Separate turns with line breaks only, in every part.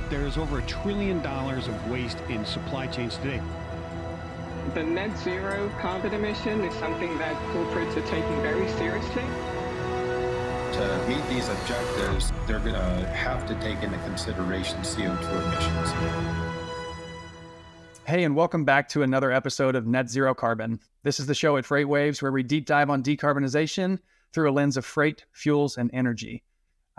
There's over $1 trillion of waste in supply chains today.
The net zero carbon emission is something that corporates are taking very seriously.
To meet these objectives, they're going to have to take into consideration CO2 emissions.
Hey, and welcome back to another episode of Net Zero Carbon. This is the show at FreightWaves where we deep dive on decarbonization through a lens of freight, fuels, and energy.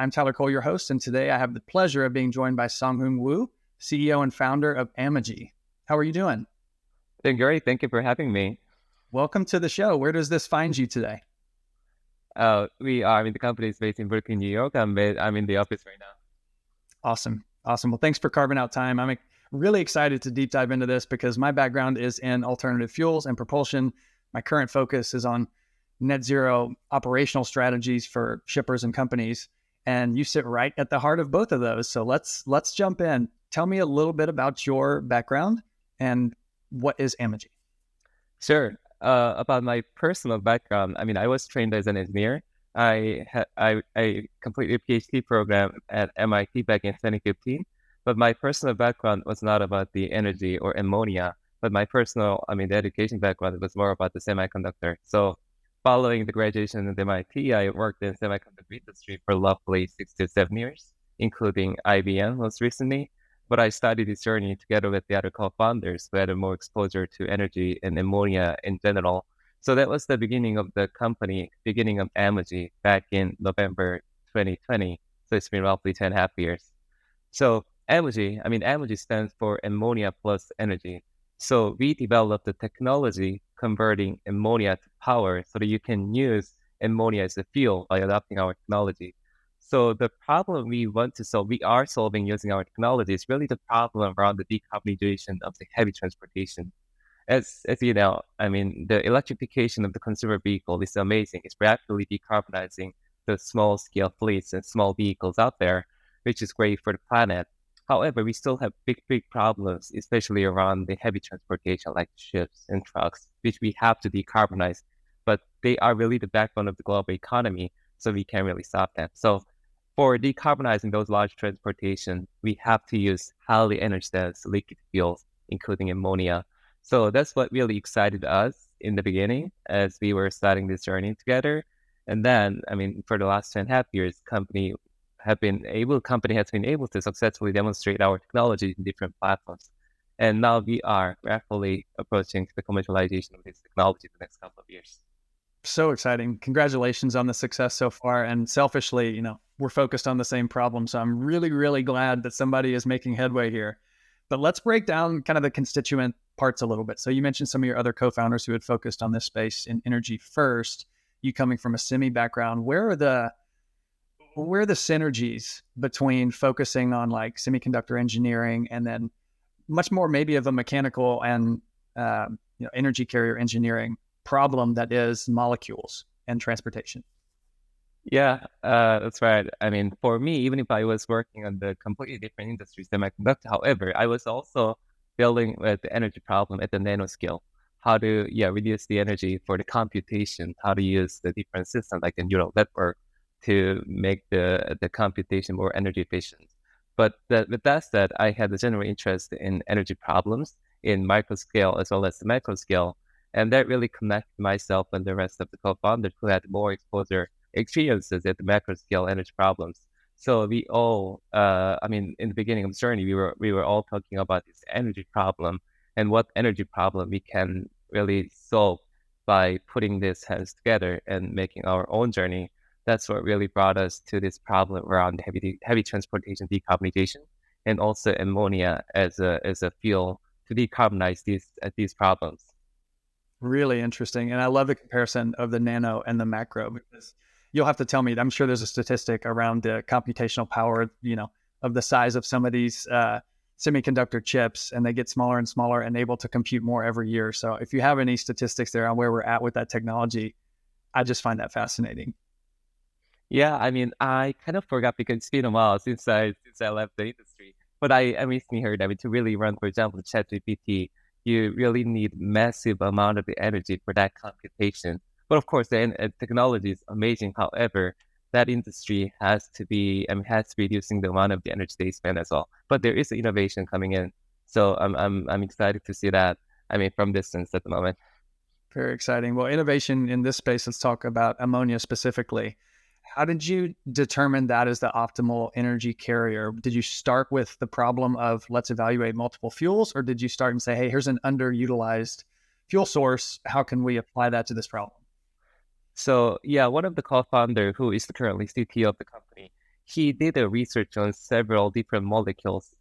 I'm Tyler Cole, your host, and today I have the pleasure of being joined by Songhung Woo, CEO and founder of Amogy. How are you doing?
Doing great. Thank you for having me.
Welcome to the show. Where does this find you today?
The company is based in Brooklyn, New York. I'm in the office right now.
Awesome. Well, thanks for carving out time. I'm really excited to deep dive into this because my background is in alternative fuels and propulsion. My current focus is on net zero operational strategies for shippers and companies. And you sit right at the heart of both of those. So let's jump in. Tell me a little bit about your background and what is Amogy?
Sure. About my personal background, I was trained as an engineer. I completed a PhD program at MIT back in 2015. But my personal background was not about the energy or ammonia. But my personal, the education background was more about the semiconductor. So following the graduation at MIT, I worked in the semiconductor industry for roughly 6 to 7 years, including IBM most recently. But I started this journey together with the other co-founders who had more exposure to energy and ammonia in general. So that was the beginning of the company, beginning of Amogy back in November 2020. So it's been roughly 10.5 years. So Amogy stands for ammonia plus energy. So we developed the technology converting ammonia to power so that you can use ammonia as a fuel by adopting our technology. So the problem we are solving using our technology is really the problem around the decarbonization of the heavy transportation. As you know, the electrification of the consumer vehicle is amazing. It's rapidly decarbonizing the small scale fleets and small vehicles out there, which is great for the planet. However, we still have big problems, especially around the heavy transportation like ships and trucks, which we have to decarbonize. But they are really the backbone of the global economy, so we can't really stop them. So for decarbonizing those large transportation, we have to use highly energy dense liquid fuels, including ammonia. So that's what really excited us in the beginning as we were starting this journey together. And then, for the last 2.5 years, company has been able to successfully demonstrate our technology in different platforms. And now we are rapidly approaching the commercialization of this technology in the next couple of years.
So exciting. Congratulations on the success so far. And selfishly, we're focused on the same problem. So I'm really, really glad that somebody is making headway here. But let's break down kind of the constituent parts a little bit. So you mentioned some of your other co-founders who had focused on this space in energy first. You coming from a semi background, where are the synergies between focusing on like semiconductor engineering and then much more maybe of a mechanical and energy carrier engineering problem that is molecules and transportation?
Yeah, that's right. For me, even if I was working on the completely different industry, semiconductor, however, I was also dealing with the energy problem at the nanoscale. How to reduce the energy for the computation, how to use the different systems like the neural network to make the computation more energy efficient. But with that said, I had a general interest in energy problems in micro scale as well as the macro scale. And that really connected myself and the rest of the co-founders who had more experiences at the macro scale energy problems. So we all, in the beginning of the journey, we were all talking about this energy problem and what energy problem we can really solve by putting these hands together and making our own journey. That's what really brought us to this problem around heavy transportation decarbonization and also ammonia as a fuel to decarbonize these problems.
Really interesting. And I love the comparison of the nano and the macro because you'll have to tell me, I'm sure there's a statistic around the computational power, of the size of some of these semiconductor chips, and they get smaller and smaller and able to compute more every year. So if you have any statistics there on where we're at with that technology, I just find that fascinating.
Yeah, I kind of forgot because it's been a while since I left the industry. But I recently heard, to really run, for example, ChatGPT, you really need massive amount of the energy for that computation. But of course, the technology is amazing. However, that industry has to be reducing the amount of the energy they spend as well. But there is innovation coming in, so I'm excited to see that. From distance at the moment.
Very exciting. Well, innovation in this space, let's talk about ammonia specifically. How did you determine that as the optimal energy carrier? Did you start with the problem of let's evaluate multiple fuels, or did you start and say, hey, here's an underutilized fuel source. How can we apply that to this problem?
So yeah, one of the co-founder who is currently CTO of the company, he did a research on several different molecules,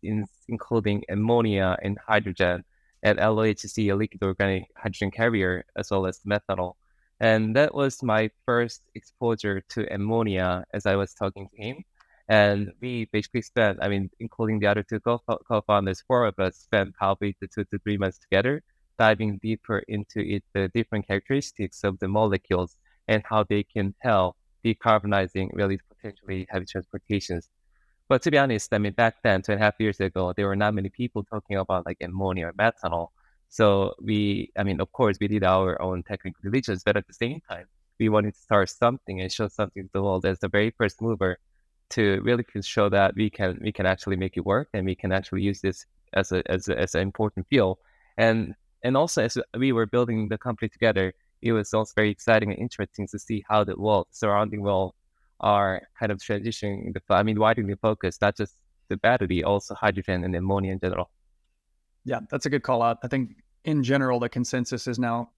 including ammonia and hydrogen, and LOHC, a liquid organic hydrogen carrier, as well as methanol. And that was my first exposure to ammonia as I was talking to him. And we basically spent, including the other two co-founders, four of us spent probably 2 to 3 months together, diving deeper into the different characteristics of the molecules and how they can help decarbonizing really potentially heavy transportations. But to be honest, back then, 2.5 years ago, there were not many people talking about like ammonia or methanol. So of course, we did our own technical diligence, but at the same time, we wanted to start something and show something to the world as the very first mover to really show that we can actually make it work, and we can actually use this as an important fuel. And also, as we were building the company together, it was also very exciting and interesting to see how the surrounding world are kind of transitioning widening the focus, not just the battery, also hydrogen and ammonia in general.
Yeah, that's a good call out. I think in general, the consensus is now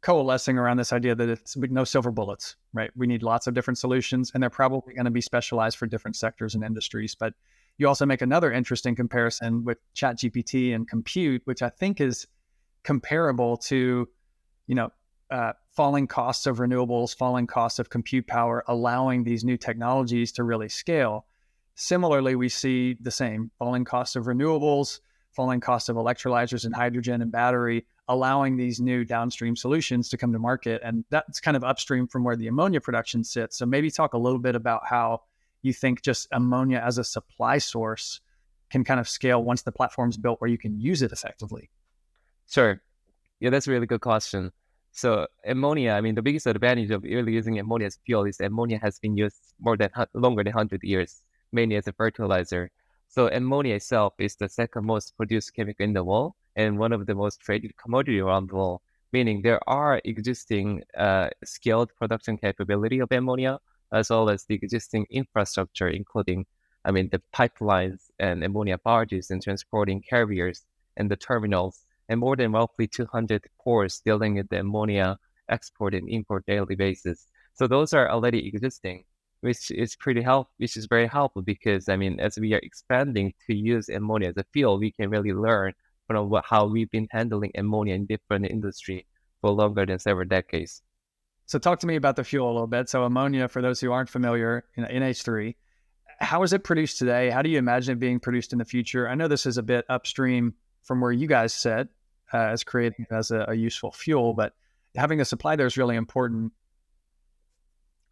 coalescing around this idea that it's no silver bullets, right? We need lots of different solutions, and they're probably going to be specialized for different sectors and industries. But you also make another interesting comparison with ChatGPT and compute, which I think is comparable to, falling costs of renewables, falling costs of compute power, allowing these new technologies to really scale. Similarly, we see the same falling costs of renewables, falling costs of electrolyzers and hydrogen and battery, allowing these new downstream solutions to come to market. And that's kind of upstream from where the ammonia production sits. So maybe talk a little bit about how you think just ammonia as a supply source can kind of scale once the platform's built where you can use it effectively.
Sure. Yeah, that's a really good question. So ammonia, the biggest advantage of really using ammonia as fuel is ammonia has been used longer than 100 years, mainly as a fertilizer. So ammonia itself is the second most produced chemical in the world and one of the most traded commodity around the world, meaning there are existing scaled production capability of ammonia, as well as the existing infrastructure, including, the pipelines and ammonia barges and transporting carriers and the terminals, and more than roughly 200 ports dealing with the ammonia export and import daily basis. So those are already existing, which is very helpful because, as we are expanding to use ammonia as a fuel, we can really learn from how we've been handling ammonia in different industry for longer than several decades.
So talk to me about the fuel a little bit. So ammonia, for those who aren't familiar, NH3, how is it produced today? How do you imagine it being produced in the future? I know this is a bit upstream from where you guys sit as creating it as a useful fuel, but having a supply there is really important.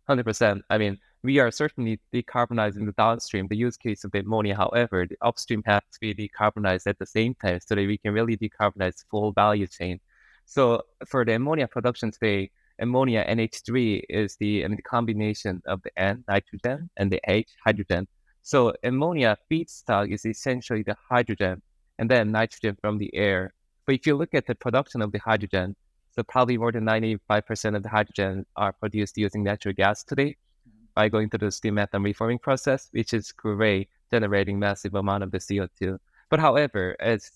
100%. We are certainly decarbonizing the downstream, the use case of the ammonia. However, the upstream has to be decarbonized at the same time so that we can really decarbonize the full value chain. So for the ammonia production today, ammonia NH3 is the combination of the N, nitrogen, and the H, hydrogen. So ammonia feedstock is essentially the hydrogen and then nitrogen from the air. But if you look at the production of the hydrogen, so probably more than 95% of the hydrogen are produced using natural gas today by going through the steam methane reforming process, which is great, generating massive amount of the CO2. But however, as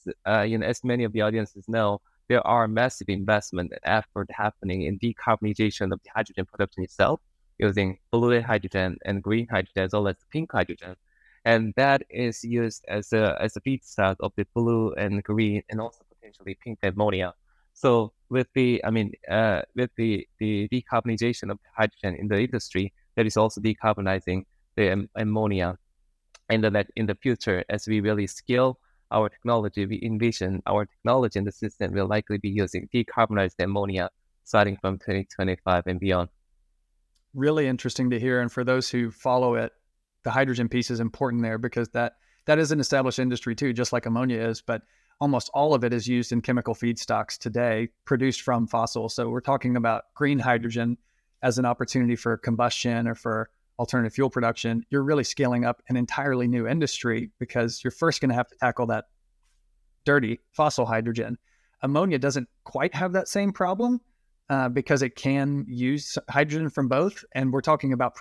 many of the audiences know, there are massive investment and effort happening in decarbonization of the hydrogen production itself, using blue hydrogen and green hydrogen as well as pink hydrogen. And that is used as a feedstock of the blue and green and also potentially pink ammonia. So with the decarbonization of hydrogen in the industry, that is also decarbonizing the ammonia. And that in the future, as we really scale our technology, we envision our technology in the system will likely be using decarbonized ammonia starting from 2025 and beyond.
Really interesting to hear. And for those who follow it, the hydrogen piece is important there because that is an established industry too, just like ammonia is, but almost all of it is used in chemical feedstocks today produced from fossil. So we're talking about green hydrogen as an opportunity for combustion or for alternative fuel production, you're really scaling up an entirely new industry because you're first going to have to tackle that dirty fossil hydrogen. Ammonia doesn't quite have that same problem because it can use hydrogen from both. And we're talking about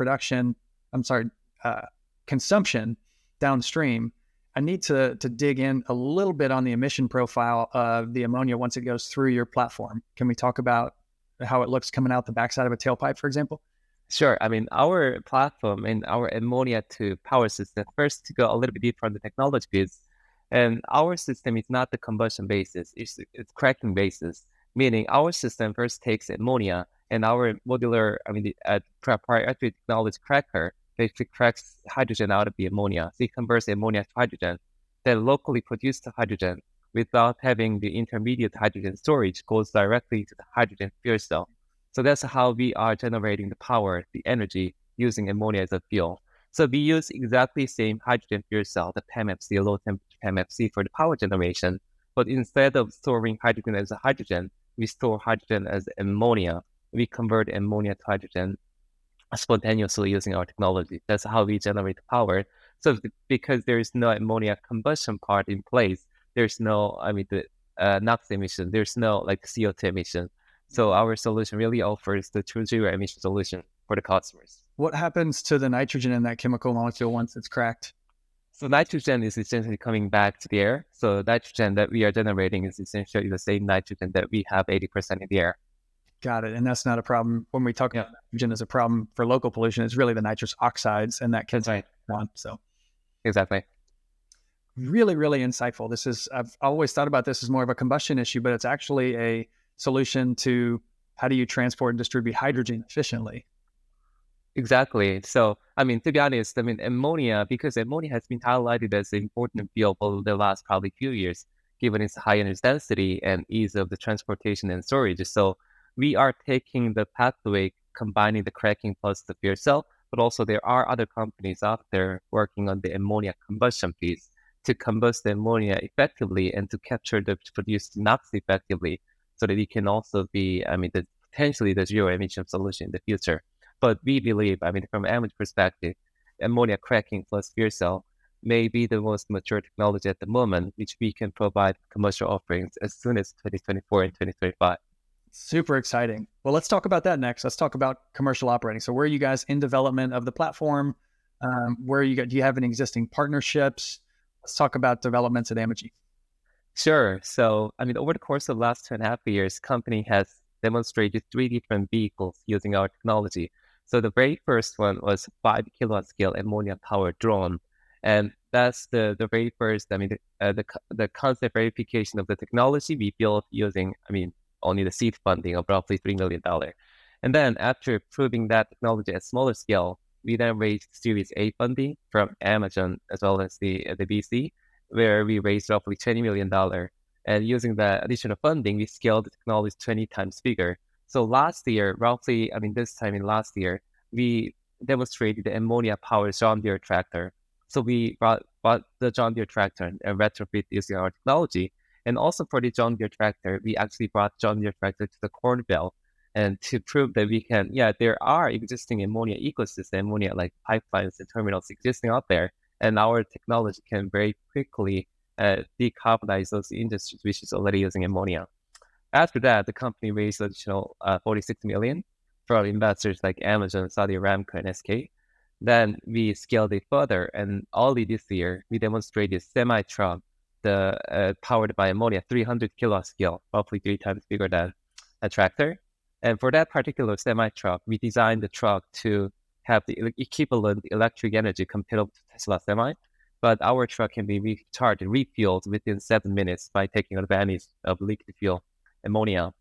consumption downstream. I need to dig in a little bit on the emission profile of the ammonia once it goes through your platform. Can we talk about how it looks coming out the backside of a tailpipe, for example?
Sure. I mean, our platform and our ammonia to power system, first to go a little bit deeper on the technology piece, and our system is not the combustion basis, it's cracking basis, meaning our system first takes ammonia and our modular, proprietary technology cracker basically cracks hydrogen out of the ammonia. So it converts ammonia to hydrogen, then locally produced hydrogen without having the intermediate hydrogen storage goes directly to the hydrogen fuel cell. So that's how we are generating the power, the energy, using ammonia as a fuel. So we use exactly the same hydrogen fuel cell, the PEMFC, low temperature PEMFC for the power generation. But instead of storing hydrogen as a hydrogen, we store hydrogen as ammonia. We convert ammonia to hydrogen spontaneously using our technology. That's how we generate power. So because there is no ammonia combustion part in place, there's no, the NOx emission, there's no CO2 emission. So our solution really offers the true zero emission solution for the customers.
What happens to the nitrogen in that chemical molecule once it's cracked?
So nitrogen is essentially coming back to the air. So nitrogen that we are generating is essentially the same nitrogen that we have 80% in the air.
Got it. And that's not a problem. When we talk about nitrogen as a problem for local pollution, it's really the nitrous oxides and that can on. So
exactly.
Really, really insightful. I've always thought about this as more of a combustion issue, but it's actually a solution to how do you transport and distribute hydrogen efficiently?
Exactly. So, to be honest, ammonia, because ammonia has been highlighted as an important fuel for the last probably few years, given its high energy density and ease of the transportation and storage. So we are taking the pathway, combining the cracking plus the fuel cell, but also there are other companies out there working on the ammonia combustion piece to combust the ammonia effectively and to capture the produced NOx effectively, so that it can also be, potentially the zero emission solution in the future. But we believe, from Amogy perspective, ammonia cracking plus fuel cell may be the most mature technology at the moment, which we can provide commercial offerings as soon as 2024 and 2025.
Super exciting. Well, let's talk about that next. Let's talk about commercial operating. So where are you guys in development of the platform? Do you have any existing partnerships? Let's talk about developments at Amogy.
Sure. So, over the course of the last 2.5 years, company has demonstrated 3 different vehicles using our technology. So the very first one was 5 kilowatt scale ammonia powered drone. And that's the very first, the concept verification of the technology we built using, only the seed funding of roughly $3 million. And then after proving that technology at smaller scale, we then raised Series A funding from Amazon as well as the VC, where we raised roughly $20 million. And using the additional funding, we scaled the technology 20 times bigger. So last year, roughly, this time in last year, we demonstrated the ammonia-powered John Deere tractor. So we brought the John Deere tractor and retrofit using our technology. And also for the John Deere tractor, we actually brought John Deere tractor to the Corn Belt. And to prove that we can, there are existing ammonia ecosystem, ammonia pipelines and terminals existing out there. And our technology can very quickly decarbonize those industries which is already using ammonia. After that, the company raised additional $46 million from investors like Amazon, Saudi Aramco, and SK. Then we scaled it further, and early this year, we demonstrated semi-truck, powered by ammonia, 300 kilowatt scale, roughly 3 times bigger than a tractor. And for that particular semi-truck, we designed the truck to have the equivalent electric energy comparable to Tesla Semi, but our truck can be recharged and refueled within 7 minutes by taking advantage of liquid fuel ammonia.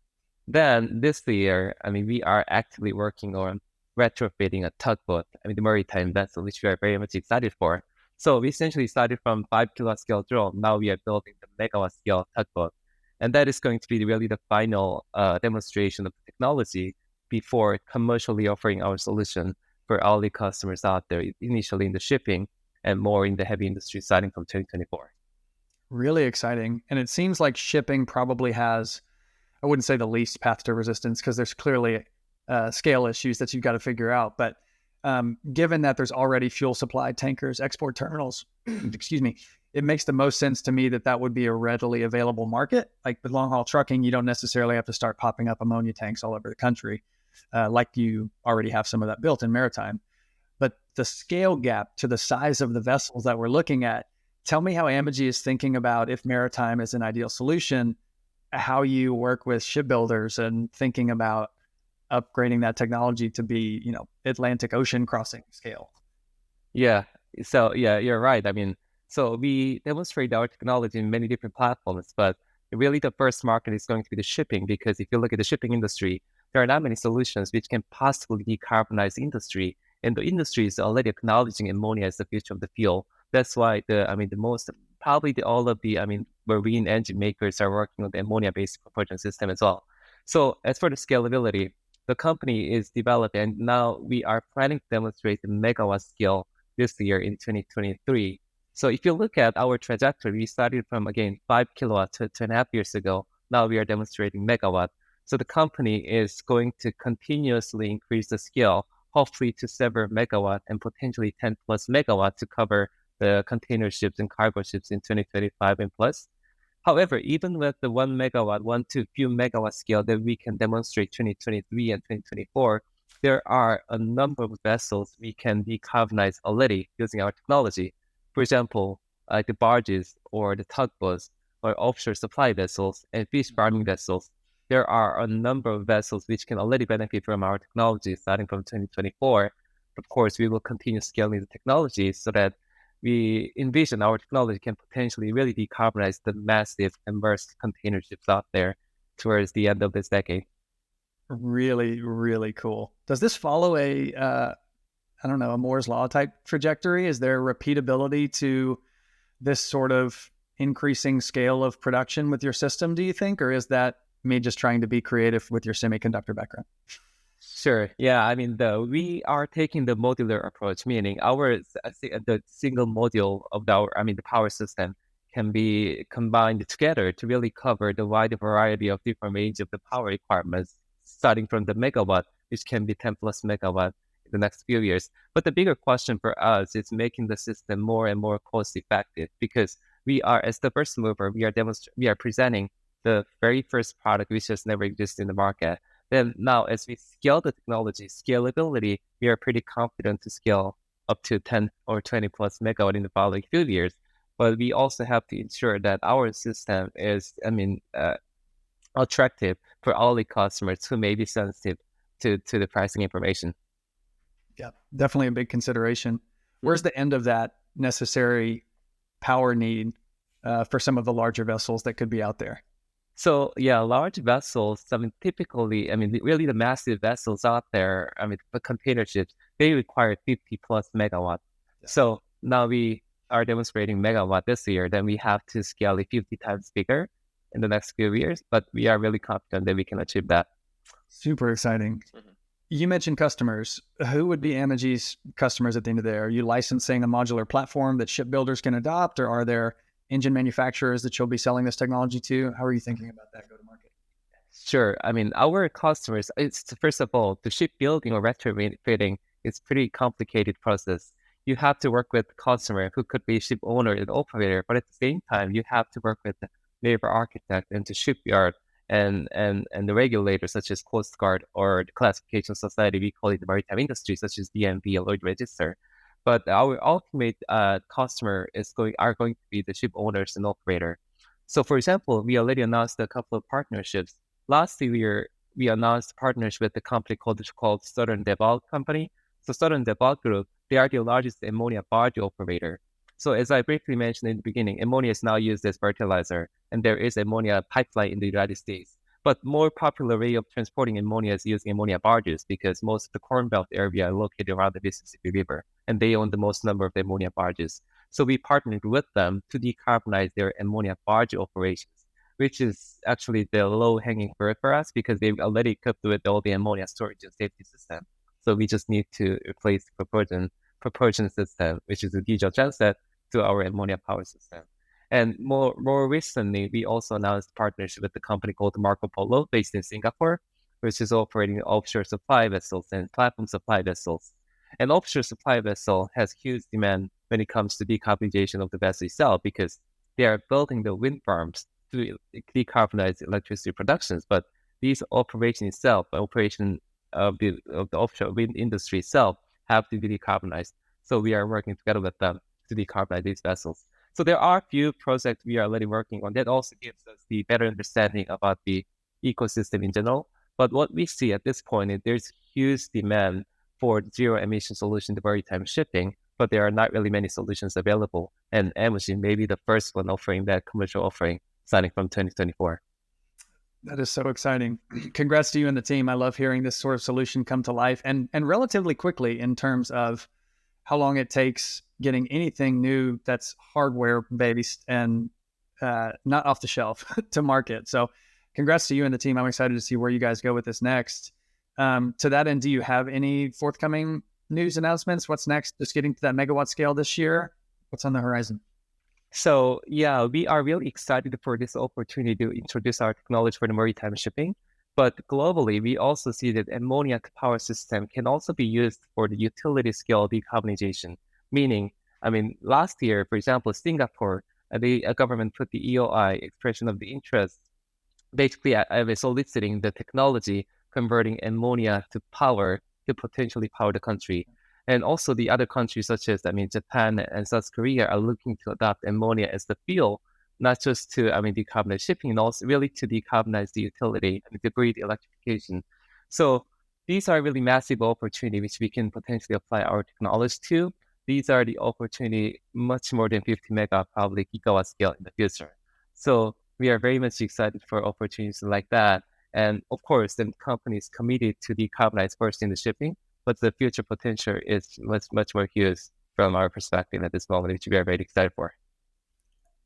Then this year, we are actively working on retrofitting a tugboat, the maritime vessel, which we are very much excited for. So we essentially started from 5 kilowatt scale drone. Now we are building the megawatt scale tugboat. And that is going to be really the final demonstration of the technology before commercially offering our solution for all the customers out there, initially in the shipping and more in the heavy industry starting from 2024.
Really exciting. And it seems like shipping probably has, I wouldn't say the least path to resistance because there's clearly scale issues that you've got to figure out. But given that there's already fuel supply tankers, export terminals, excuse me, it makes the most sense to me that that would be a readily available market. Like with long haul trucking, you don't necessarily have to start popping up ammonia tanks all over the country, like you already have some of that built in maritime. But the scale gap to the size of the vessels that we're looking at, tell me how Amogy is thinking about, if maritime is an ideal solution, how you work with shipbuilders and thinking about upgrading that technology to be, Atlantic Ocean crossing scale.
Yeah. So yeah, you're right. I mean, so we demonstrate our technology in many different platforms, but really the first market is going to be the shipping, because if you look at the shipping industry, there are not many solutions which can possibly decarbonize the industry. And the industry is already acknowledging ammonia as the future of the fuel. That's why all of the marine engine makers are working on the ammonia-based propulsion system as well. So as for the scalability, the company is developed, and now we are planning to demonstrate the megawatt scale this year in 2023. So if you look at our trajectory, we started from, again, 5 kilowatt to 2.5 years ago. Now we are demonstrating megawatt. So the company is going to continuously increase the scale, hopefully to several megawatt and potentially 10 plus megawatt to cover the container ships and cargo ships in 2025 and plus. However, even with the 1 to few megawatt scale that we can demonstrate 2023 and 2024, there are a number of vessels we can decarbonize already using our technology. For example, the barges or the tugboats or offshore supply vessels and fish farming vessels. There are a number of vessels which can already benefit from our technology starting from 2024. Of course, we will continue scaling the technology so that we envision our technology can potentially really decarbonize the massive immersed container ships out there towards the end of this decade.
Really, really cool. Does this follow a Moore's Law type trajectory? Is there repeatability to this sort of increasing scale of production with your system, do you think? Or is that me just trying to be creative with your semiconductor background?
Sure. Yeah. I mean, we are taking the modular approach, meaning the single module of the power system can be combined together to really cover the wide variety of different range of the power requirements, starting from the megawatt, which can be 10 plus megawatt in the next few years. But the bigger question for us is making the system more and more cost effective, because we are, as the first mover, we are presenting the very first product which has never existed in the market. Then now, as we scale the technology, scalability, we are pretty confident to scale up to 10 or 20 plus megawatt in the following few years. But we also have to ensure that our system is, attractive for all the customers who may be sensitive to the pricing information.
Yeah, definitely a big consideration. Where's the end of that necessary power need for some of the larger vessels that could be out there?
So yeah, large vessels, typically, really the massive vessels out there, the container ships, they require 50 plus megawatt. Yeah. So now we are demonstrating megawatt this year, then we have to scale it 50 times bigger in the next few years, but we are really confident that we can achieve that.
Super exciting. Mm-hmm. You mentioned customers. Who would be Amogy's customers at the end of the day? Are you licensing a modular platform that shipbuilders can adopt, or are there engine manufacturers that you'll be selling this technology to? How are you thinking about that go-to-market?
Sure. Our customers, it's first of all, the shipbuilding or retrofitting is pretty complicated process. You have to work with the customer who could be ship owner and operator, but at the same time, you have to work with the naval architect and the shipyard and the regulators such as Coast Guard or the classification society, we call it the maritime industry, such as DNV or Lloyd Register. But our ultimate customer are going to be the ship owners and operator. So, for example, we already announced a couple of partnerships. Last year, we announced a partnership with a company called Southern DevOps Company. So, Southern DevOps Group, they are the largest ammonia barge operator. So, as I briefly mentioned in the beginning, ammonia is now used as fertilizer, and there is ammonia pipeline in the United States. But more popular way of transporting ammonia is using ammonia barges, because most of the Corn Belt area are located around the Mississippi River, and they own the most number of ammonia barges. So we partnered with them to decarbonize their ammonia barge operations, which is actually the low-hanging fruit for us, because they've already equipped with all the ammonia storage and safety system. So we just need to replace the propulsion system, which is a diesel genset, to our ammonia power system. And more recently, we also announced a partnership with a company called Marco Polo, based in Singapore, which is operating offshore supply vessels and platform supply vessels. An offshore supply vessel has huge demand when it comes to decarbonization of the vessel itself because they are building the wind farms to decarbonize electricity productions. But these operation of the offshore wind industry itself have to be decarbonized. So we are working together with them to decarbonize these vessels. So there are a few projects we are already working on that also gives us the better understanding about the ecosystem in general. But what we see at this point is there's huge demand for zero-emission solution to maritime shipping, but there are not really many solutions available. And Amogy may be the first one offering that commercial offering starting from 2024.
That is so exciting. Congrats to you and the team. I love hearing this sort of solution come to life and relatively quickly in terms of how long it takes getting anything new that's hardware based and not off the shelf to market. So congrats to you and the team. I'm excited to see where you guys go with this next. To that end, do you have any forthcoming news announcements? What's next? Just getting to that megawatt scale this year? What's on the horizon?
So yeah, we are really excited for this opportunity to introduce our technology for the maritime shipping. But globally, we also see that ammonia power system can also be used for the utility scale decarbonization. Meaning, last year, for example, Singapore, the government put the EOI, expression of the interest, basically soliciting the technology converting ammonia to power to potentially power the country. And also the other countries such as, Japan and South Korea are looking to adopt ammonia as the fuel, not just to, decarbonize shipping, and also really to decarbonize the utility and the grid electrification. So these are really massive opportunities which we can potentially apply our technology to. These are the opportunity much more than 50 mega, probably gigawatt scale in the future. So we are very much excited for opportunities like that. And of course, the company is committed to decarbonize first in the shipping, but the future potential is much more huge from our perspective at this moment, which we are very excited for.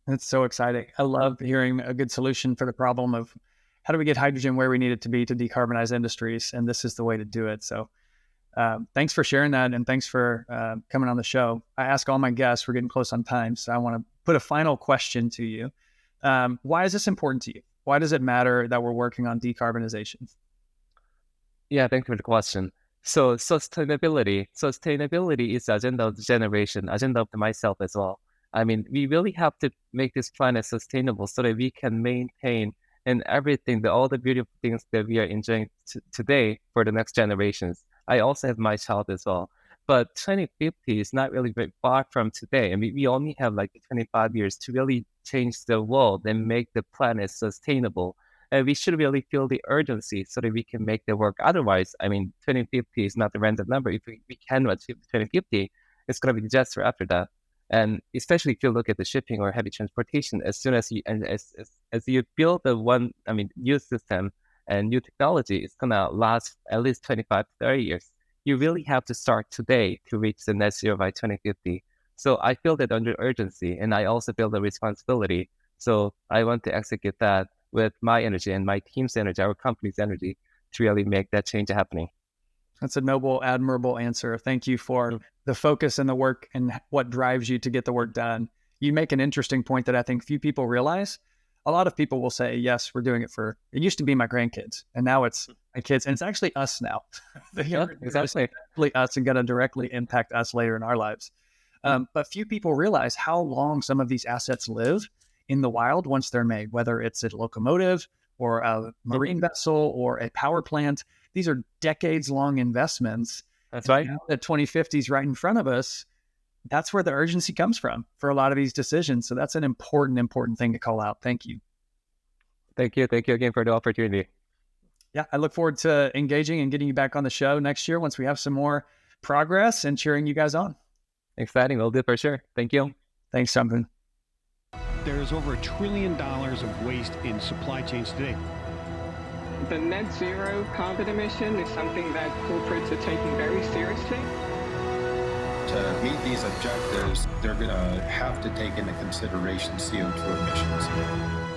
That's so exciting. I love hearing a good solution for the problem of how do we get hydrogen where we need it to be to decarbonize industries, and this is the way to do it. So thanks for sharing that, and thanks for coming on the show. I ask all my guests, we're getting close on time, so I want to put a final question to you. Why is this important to you? Why does it matter that we're working on decarbonization?
Yeah, thank you for the question. So sustainability is the agenda of the generation, agenda of myself as well. We really have to make this planet sustainable so that we can maintain and everything, all the beautiful things that we are enjoying today for the next generations. I also have my child as well. But 2050 is not really very far from today. We only have like 25 years to really change the world and make the planet sustainable. And we should really feel the urgency so that we can make the work. Otherwise, 2050 is not a random number. If we cannot achieve 2050, it's going to be disaster after that. And especially if you look at the shipping or heavy transportation, as soon as you build new system and new technology, it's going to last at least 25 to 30 years. You really have to start today to reach the net zero by 2050. So I feel that under urgency, and I also feel the responsibility. So I want to execute that with my energy and my team's energy, our company's energy, to really make that change happening.
That's a noble, admirable answer. Thank you for the focus and the work and what drives you to get the work done. You make an interesting point that I think few people realize. A lot of people will say, yes, we're doing it it used to be my grandkids, and now it's my kids, and it's actually us now.
Exactly.
Us and going to directly impact us later in our lives. But few people realize how long some of these assets live in the wild once they're made, whether it's a locomotive or a marine vessel or a power plant. These are decades-long investments.
That's right.
The 2050 is right in front of us. That's where the urgency comes from for a lot of these decisions. So that's an important thing to call out. Thank you.
Thank you. Thank you again for the opportunity.
Yeah, I look forward to engaging and getting you back on the show next year once we have some more progress and cheering you guys on.
Exciting. We'll do it for sure. Thank you.
Thanks, Sampun.
There is over $1 trillion of waste in supply chains today.
The net zero carbon emission is something that corporates are taking very seriously.
To meet these objectives, they're going to have to take into consideration CO2 emissions.